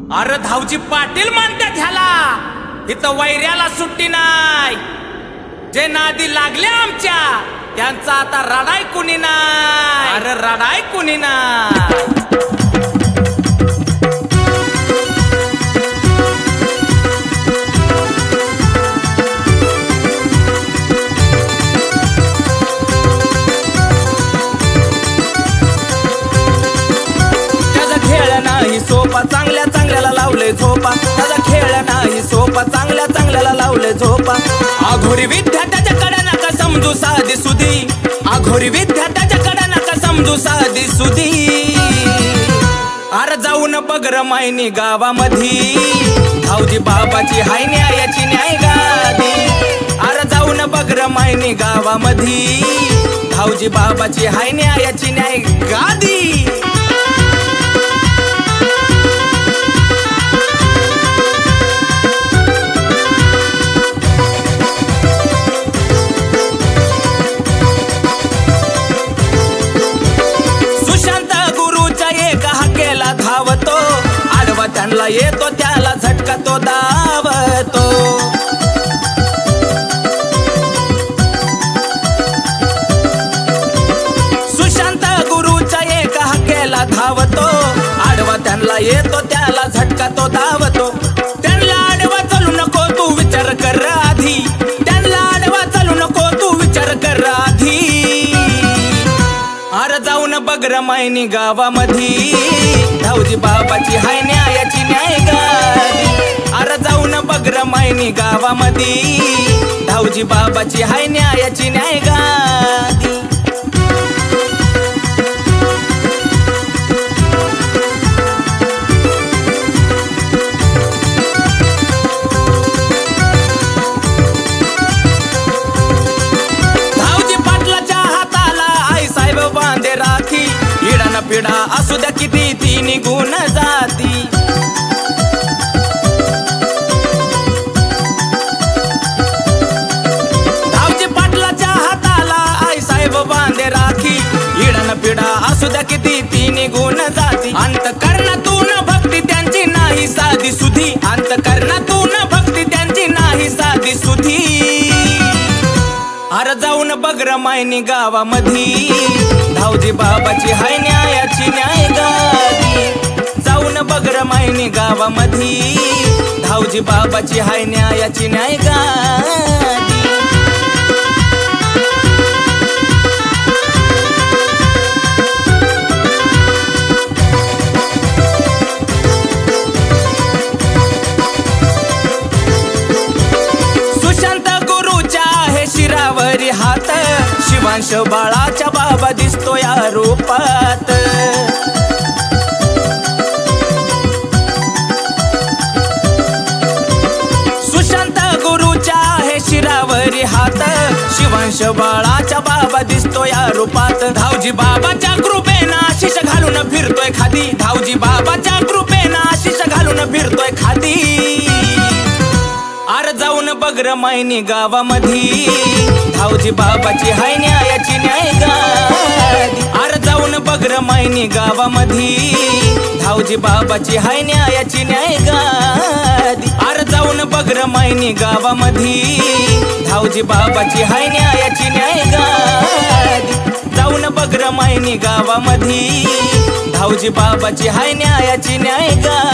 अरे धावजी पाटील म्हणतात ह्याला, इथं वैऱ्याला सुट्टी नाही। जे नादी लागले आमच्या त्यांचा आता रडाय कुणी नाही, अरे रडाय कुणी नाही। सोपा चांगल्या चांगल्याला लावले झोपा, त्याचा खेळ नाही सोपा चांगल्या चांगल्याला लावले झोपा। आघोरी विद्या त्याच्याकडे नका समजू साधी सुधी, आघोरी विद्या त्याच्याकडे नका समजू साधी सुधी। अरे जाऊन बघ रमायनी गावामधी, धावजी बाबाची हाय न्यायाची न्याय गादी। अरे जाऊन बघ रमायनी गावामधी, धावजी बाबाची हाय न्यायाची न्याय गादी। त्यांना येतो त्याला झटका तो दावतो। सुशांत गुरुच्या एका हाकेला धावतो, आडवा त्यांना येतो त्याला झटका तो धावतो। त्यांना आडवा चालू नको तू विचार कर आधी, त्यांना आडवा चालू नको तू विचार कर आधी। अरे जाऊन बघ रमायनी गावामधी, धावजी बाबाची हाय न्यायाची न्याय गादी। अरे जाऊन बघ रमायनी गावामधी, धावजी बाबाची हाय न्यायाची न्याय गादी। धावजी पाटलाच्या हाताला आई साहेब बांधे राखी, इडा न पिढा असू द्या किती ती निघून जाती। धावजी पाटलाच्या हाताला आई साहेब बांधे राखी, इडन पिढा असू द्या किती ती निघून जाती। अंतकरणातून भक्ती त्यांची नाही साधी सुधी, अंतकरणातून भक्ती त्यांची नाही साधी सुधी। अरे जाऊन बघ रमायनी गावामधी, धावजी बाबाची हाय न्यायाची न्याय गादी। जाऊन बघ रमायनी गावामधी, धावजी बाबाची हाय न्यायाची न्याय गादी। सुशांत गुरुच्या आहे शिरावरी हात, शिवांश बाळाच्या बाबा दिसतो या रूपात। सुशांत गुरुच्या आहे शिरावरी हात, शिवांश बाळाच्या बाबा दिसतो या रूपात। धावजी बाबाच्या कृपेनं आशिष घालून फिरतोय खादी, धावजी बाबाच्या कृपेनं आशिष घालून फिरतोय खादी। अरे जाऊन बघ रमायनी गावामधी, धावजी बाबाची हाय न्यायाची न्याय गादी। अरे जाऊन बघ रमायनी गावामधी, धावजी बाबाची हाय न्यायाची न्याय गादी। अरे जाऊन बघ रमायनी गावामधी, धावजी बाबाची हाय न्यायाची न्याय गादी। जाऊन बघ रमायनी गावामधी, धावजी बाबाची हाय न्यायाची न्याय गादी।